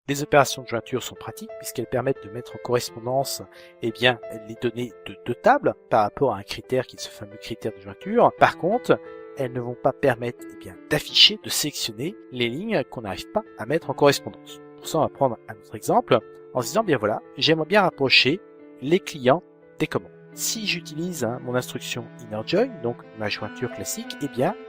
Les opérations de jointure sont pratiques puisqu'elles permettent de mettre en correspondance les données de deux tables par rapport à un critère qui est ce fameux critère de jointure. Par contre, elles ne vont pas permettre d'afficher, de sélectionner les lignes qu'on n'arrive pas à mettre en correspondance. Pour ça, on va prendre un autre exemple en se disant, voilà, j'aimerais bien rapprocher les clients des commandes. Si j'utilise mon instruction inner join, donc ma jointure classique,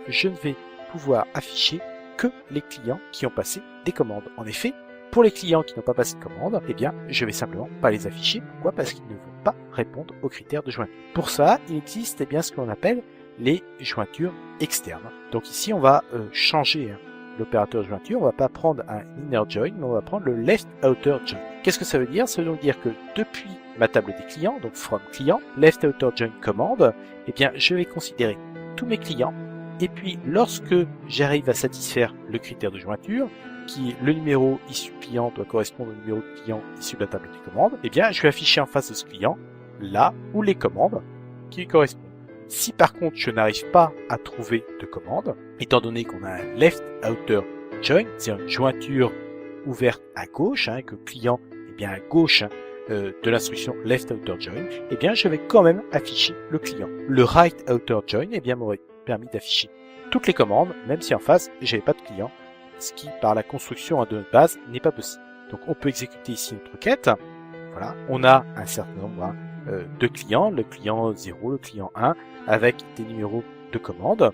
je ne vais pouvoir afficher que les clients qui ont passé des commandes. En effet, pour les clients qui n'ont pas passé de commande, je vais simplement pas les afficher. Pourquoi? Parce qu'ils ne vont pas répondre aux critères de jointure. Pour ça, il existe ce qu'on appelle les jointures externes. Donc ici, on va changer l'opérateur de jointure. On va pas prendre un inner join, mais on va prendre le left outer join. Qu'est-ce que ça veut dire? Ça veut donc dire que depuis ma table des clients, donc from client, left outer join commande, je vais considérer tous mes clients. Et puis, lorsque j'arrive à satisfaire le critère de jointure, qui le numéro issu client doit correspondre au numéro de client issu de la table des commandes, je vais afficher en face de ce client là où les commandes qui lui correspondent. Si par contre je n'arrive pas à trouver de commande, étant donné qu'on a un left outer join, c'est une jointure ouverte à gauche, que le client est à gauche de l'instruction left outer join, je vais quand même afficher le client. Le right outer join m'aurait permis d'afficher toutes les commandes, même si en face j'avais pas de client, ce qui par la construction de notre base n'est pas possible. Donc on peut exécuter ici notre requête. Voilà, on a un certain nombre de clients, le client 0, le client 1, avec des numéros de commandes.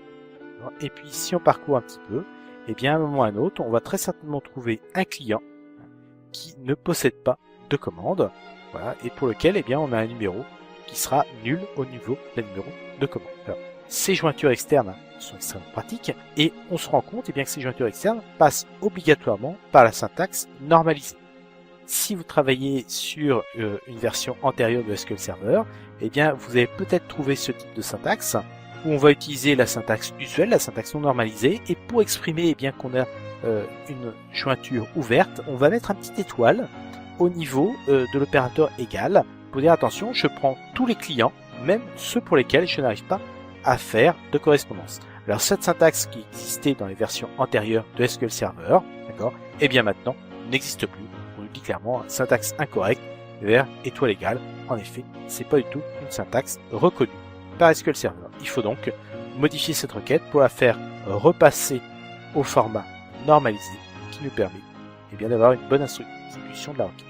Et puis si on parcourt un petit peu, à un moment ou à un autre, on va très certainement trouver un client qui ne possède pas de commande, voilà, et pour lequel on a un numéro qui sera nul au niveau d'un numéro de commande. Alors, ces jointures externes sont extrêmement pratiques et on se rend compte que ces jointures externes passent obligatoirement par la syntaxe normalisée. Si vous travaillez sur une version antérieure de SQL Server, vous avez peut-être trouvé ce type de syntaxe où on va utiliser la syntaxe usuelle, la syntaxe non normalisée, et pour exprimer qu'on a une jointure ouverte, on va mettre un petit étoile au niveau de l'opérateur égal pour dire attention, je prends tous les clients, même ceux pour lesquels je n'arrive pas à faire de correspondance. Alors cette syntaxe qui existait dans les versions antérieures de SQL Server, d'accord, maintenant n'existe plus. On nous dit clairement syntaxe incorrecte vers étoile égale. En effet, c'est pas du tout une syntaxe reconnue par SQL Server. Il faut donc modifier cette requête pour la faire repasser au format normalisé qui nous permet d'avoir une bonne exécution de la requête.